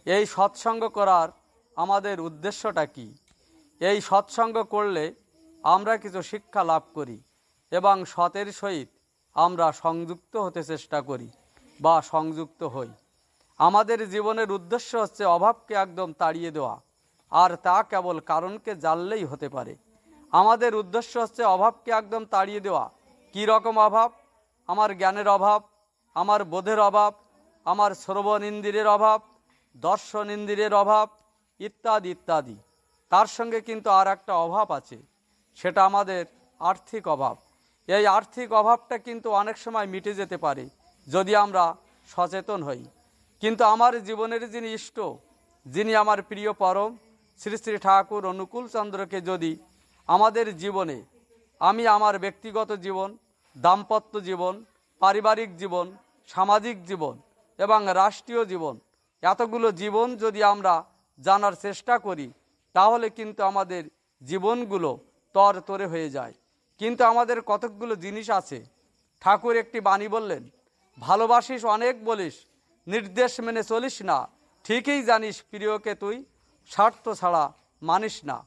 এই সৎসঙ্গ করার আমাদের উদ্দেশ্যটা কি? এই সৎসঙ্গ করলে আমরা কিছু শিক্ষা লাভ করি এবং সতের সহিত আমরা সংযুক্ত হতে চেষ্টা করি বা সংযুক্ত হই। আমাদের জীবনের উদ্দেশ্য হচ্ছে অভাবকে একদম তাড়িয়ে দেওয়া, আর তা কেবল কারণকে জানলেই হতে পারে। আমাদের উদ্দেশ্য হচ্ছে অভাবকে একদম তাড়িয়ে দেওয়া। কী রকম অভাব? আমার জ্ঞানের অভাব, আমার বোধের অভাব, আমার শ্রবণ ইন্দ্রিয়ের অভাব, দর্শন ইন্দ্রিয়ের অভাব, ইত্যাদি ইত্যাদি। তার সঙ্গে কিন্তু আর একটা অভাব আছে, সেটা আমাদের আর্থিক অভাব। এই আর্থিক অভাবটা কিন্তু অনেক সময় মিটে যেতে পারে যদি আমরা সচেতন হই। কিন্তু আমার জীবনের যিনি ইষ্ট, যিনি আমার প্রিয় পরম শ্রী শ্রী ঠাকুর অনুকূল চন্দ্রকে যদি আমাদের জীবনে, আমি আমার ব্যক্তিগত জীবন, দাম্পত্য জীবন, পারিবারিক জীবন, সামাজিক জীবন এবং রাষ্ট্রীয় জীবন, এতগুলো জীবন যদি আমরা জানার চেষ্টা করি, তাহলে কিন্তু আমাদের জীবনগুলো তরতরে হয়ে যায়। কিন্তু আমাদের কতকগুলো জিনিস আছে। ঠাকুর একটি বাণী বললেন, ভালোবাসিস অনেক বলিস, নির্দেশ মেনে চলিস না, ঠিকই জানিস প্রিয়কে তুই স্বার্থ ছাড়া মানিস না।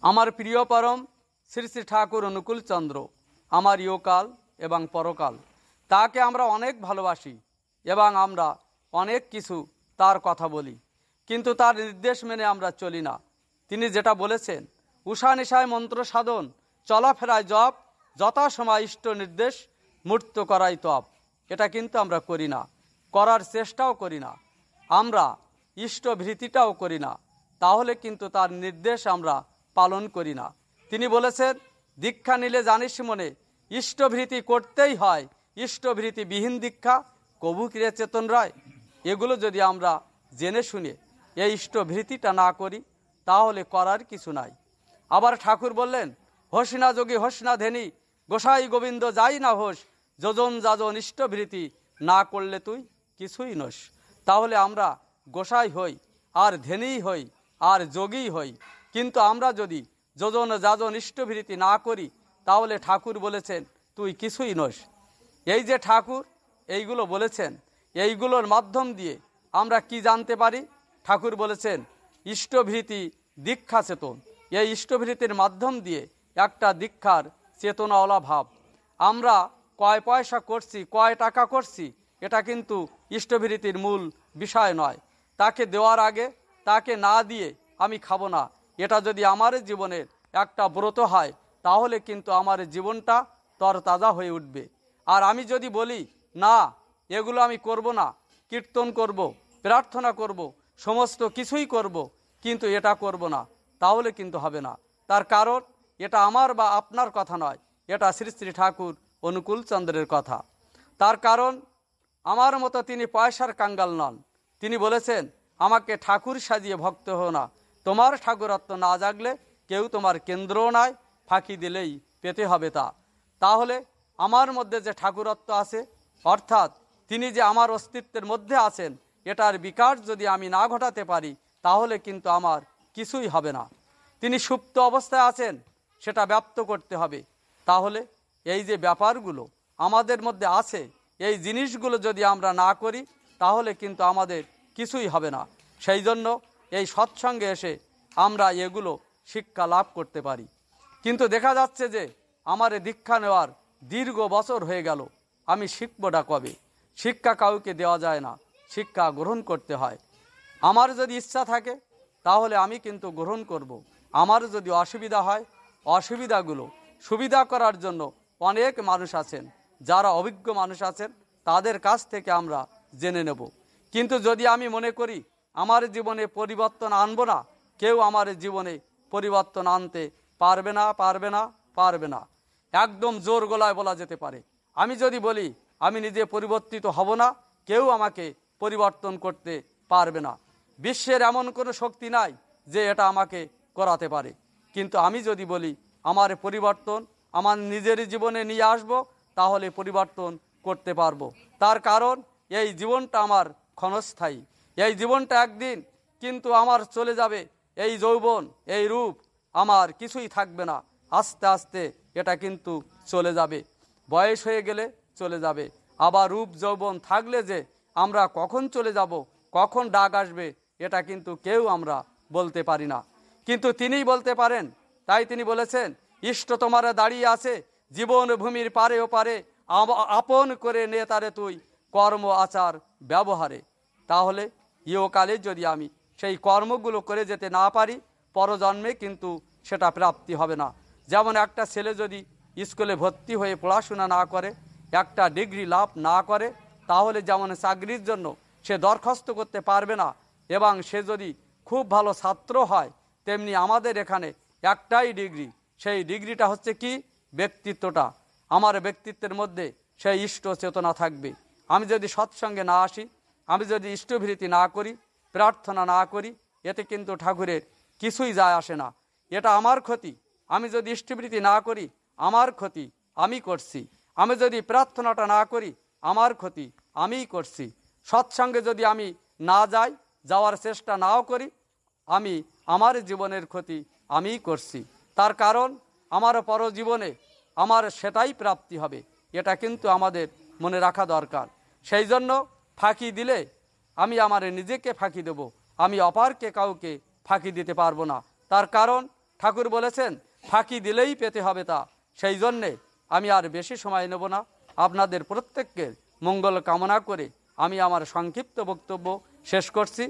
আমার প্রিয় পরম শ্রী শ্রী ঠাকুর অনুকূল চন্দ্র আমার ইহকাল এবং পরকাল, তাকে আমরা অনেক ভালোবাসি এবং আমরা অনেক কিছু তার কথা বলি, কিন্তু তার নির্দেশ মেনে আমরা চলি না। তিনি যেটা বলেছেন, উষা নিশায় মন্ত্র সাধন, চলাফেরায় জপ, যথাসময় ইষ্ট নির্দেশ, মূর্ত করাই তপ, এটা কিন্তু আমরা করি না, করার চেষ্টাও করি না, আমরা ইষ্টভৃতিটাও করি না। তাহলে কিন্তু তার নির্দেশ আমরা পালন করি না। তিনি বলেছেন, দীক্ষা নিলে জানিস মনে, ইষ্টভৃতি করতেই হয়, ইষ্টভৃতিবিহীন দীক্ষা কবু ক্রিয়া চেতন রায়। এগুলো যদি আমরা জেনে শুনে এই ইষ্টভৃতিটা না করি, তাহলে করার কিছু নাই। আবার ঠাকুর বললেন, হোস না যোগী হোস না ধেনি, গোসাই গোবিন্দ যাই না হোস, যোজন যাজন ইষ্টভৃতি না করলে তুই কিছুই নস। তাহলে আমরা গোসাই হই, আর ধেনিই হই, আর যোগী হই, কিন্তু আমরা যদি যোজন যাজন ইষ্টভৃতি না করি, তাহলে ঠাকুর বলেছেন তুই কিছুই নস। এই যে ঠাকুর এইগুলো বলেছেন, এইগুলোর মাধ্যম দিয়ে আমরা কি জানতে পারি? ঠাকুর বলেছেন ইষ্টভৃতি দীক্ষা চেতন। এই ইষ্টভৃতির মাধ্যম দিয়ে একটা দীক্ষার চেতনাওয়ালা ভাব। আমরা কয় পয়সা করছি, কয় টাকা করছি, এটা কিন্তু ইষ্টভৃতির মূল বিষয় নয়। তাকে দেওয়ার আগে তাকে না দিয়ে আমি খাবো না, এটা যদি আমার জীবনের একটা ব্রত হয়, তাহলে কিন্তু আমার জীবনটা তরতাজা হয়ে উঠবে। আর আমি যদি বলি না, এগুলো আমি করব না, কীর্তন করব, প্রার্থনা করব, সমস্ত কিছুই করব, কিন্তু এটা করব না, তাহলে কিন্তু হবে না। তার কারণ এটা আমার বা আপনার কথা নয়, এটা শ্রী শ্রী ঠাকুর অনুকূল চন্দ্রের কথা। তার কারণ আমার মতো তিনি পয়সার কাঙ্গাল নন। তিনি বলেছেন, আমাকে ঠাকুর সাজিয়ে ভক্ত হও না, তোমার ঠাকুরত্ব না জাগলে কেউ তোমার কেন্দ্রও নয়, ফাঁকি দিলেই পেতে হবে তা। তাহলে আমার মধ্যে যে ঠাকুরত্ব আছে, অর্থাৎ তিনি যে আমার অস্তিত্বের মধ্যে আছেন, এটার বিকাশ যদি আমি না ঘটাতে পারি, তাহলে কিন্তু আমার কিছুই হবে না। তিনি সুপ্ত অবস্থায় আছেন, সেটা ব্যপ্ত করতে হবে। তাহলে এই যে ব্যাপারগুলো আমাদের মধ্যে আছে, এই জিনিসগুলো যদি আমরা না করি, তাহলে কিন্তু আমাদের কিছুই হবে না। সেই জন্য এই সৎসঙ্গে এসে আমরা এগুলো শিক্ষা লাভ করতে পারি। কিন্তু দেখা যাচ্ছে যে আমার দীক্ষা নেওয়ার দীর্ঘ বছর হয়ে গেল, আমি শিখবটা কবে? শিক্ষা কাউকে দেওয়া যায় না, শিক্ষা গ্রহণ করতে হয়। আমার যদি ইচ্ছা থাকে, তাহলে আমি কিন্তু গ্রহণ করব। আমার যদি অসুবিধা হয়, অসুবিধাগুলো সুবিধা করার জন্য অনেক মানুষ আছেন, যারা অভিজ্ঞ মানুষ আছেন, তাদের কাছ থেকে আমরা জেনে নেব। কিন্তু যদি আমি মনে করি আমার জীবনে পরিবর্তন আনব না, কেউ আমার জীবনে পরিবর্তন আনতে পারবে না, পারবে না, পারবে না। একদম জোর গলায় বলা যেতে পারে। আমি যদি বলি আমি নিজে পরিবর্তিত হব না, কেউ আমাকে পরিবর্তন করতে পারবে না। বিশ্বের এমন কোনো শক্তি নাই যে এটা আমাকে করাতে পারে। কিন্তু আমি যদি বলি আমার পরিবর্তন আমার নিজের জীবনে নিয়ে আসব, তাহলে পরিবর্তন করতে পারবো। তার কারণ এই জীবনটা আমার ক্ষণস্থায়ী, এই জীবনটা একদিন কিন্তু আমার চলে যাবে। এই যৌবন, এই রূপ আমার কিছুই থাকবে না, আস্তে আস্তে এটা কিন্তু চলে যাবে। বয়স হয়ে গেলে চলে যাবে। আবার রূপ যৌবন থাকলে যে আমরা কখন চলে যাব, কখন ডাক আসবে এটা কিন্তু কেউ আমরা বলতে পারি না, কিন্তু তিনিই বলতে পারেন। তাই তিনি বলেছেন, ইষ্ট তোমার দাঁড়িয়ে আছে জীবন ভূমির পারে ও পারে, আপন করে নে তারে তুই কর্ম আচার ব্যবহারে। তাহলে ইহকালে যদি আমি সেই কর্মগুলো করে যেতে না পারি, পরজন্মে কিন্তু সেটা প্রাপ্তি হবে না। যেমন একটা ছেলে যদি স্কুলে ভর্তি হয়ে পড়াশোনা না করে, একটা ডিগ্রি লাভ না করে, তাহলে যেমন চাকরির জন্য সে দরখাস্ত করতে পারবে না, এবং সে যদি খুব ভালো ছাত্র হয়, তেমনি আমাদের এখানে একটাই ডিগ্রি, সেই ডিগ্রিটা হচ্ছে কি? ব্যক্তিত্বটা। আমার ব্যক্তিত্বের মধ্যে সেই ইষ্ট চেতনা থাকবে। আমি যদি সৎসঙ্গে না আসি, আমি যদি ইষ্টভৃতি না করি, প্রার্থনা না করি, এতে কিন্তু ঠাকুরের কিছুই যায় আসে না। এটা আমার ক্ষতি। আমি যদি ইষ্টভৃতি না করি, আমার ক্ষতি আমি করছি। আমি যদি প্রার্থনাটা না করি, আমার ক্ষতি আমিই করছি। সৎসঙ্গে যদি আমি না যাই, যাওয়ার চেষ্টা নাও করি, আমি আমার জীবনের ক্ষতি আমিই করছি। তার কারণ আমার পরজীবনে আমার সেটাই প্রাপ্তি হবে, এটা কিন্তু আমাদের মনে রাখা দরকার। সেই জন্য ফাঁকি দিলে আমি আমার নিজেকে ফাঁকি দেব, আমি অপারকে কাউকে ফাঁকি দিতে পারবো না। তার কারণ ঠাকুর বলেছেন, ফাঁকি দিলেই পেতে হবে তা। সেই জন্যে আমি আর বেশি সময় নেব না। আপনাদের প্রত্যেককে মঙ্গল কামনা করে আমি আমার সংক্ষিপ্ত বক্তব্য শেষ করছি।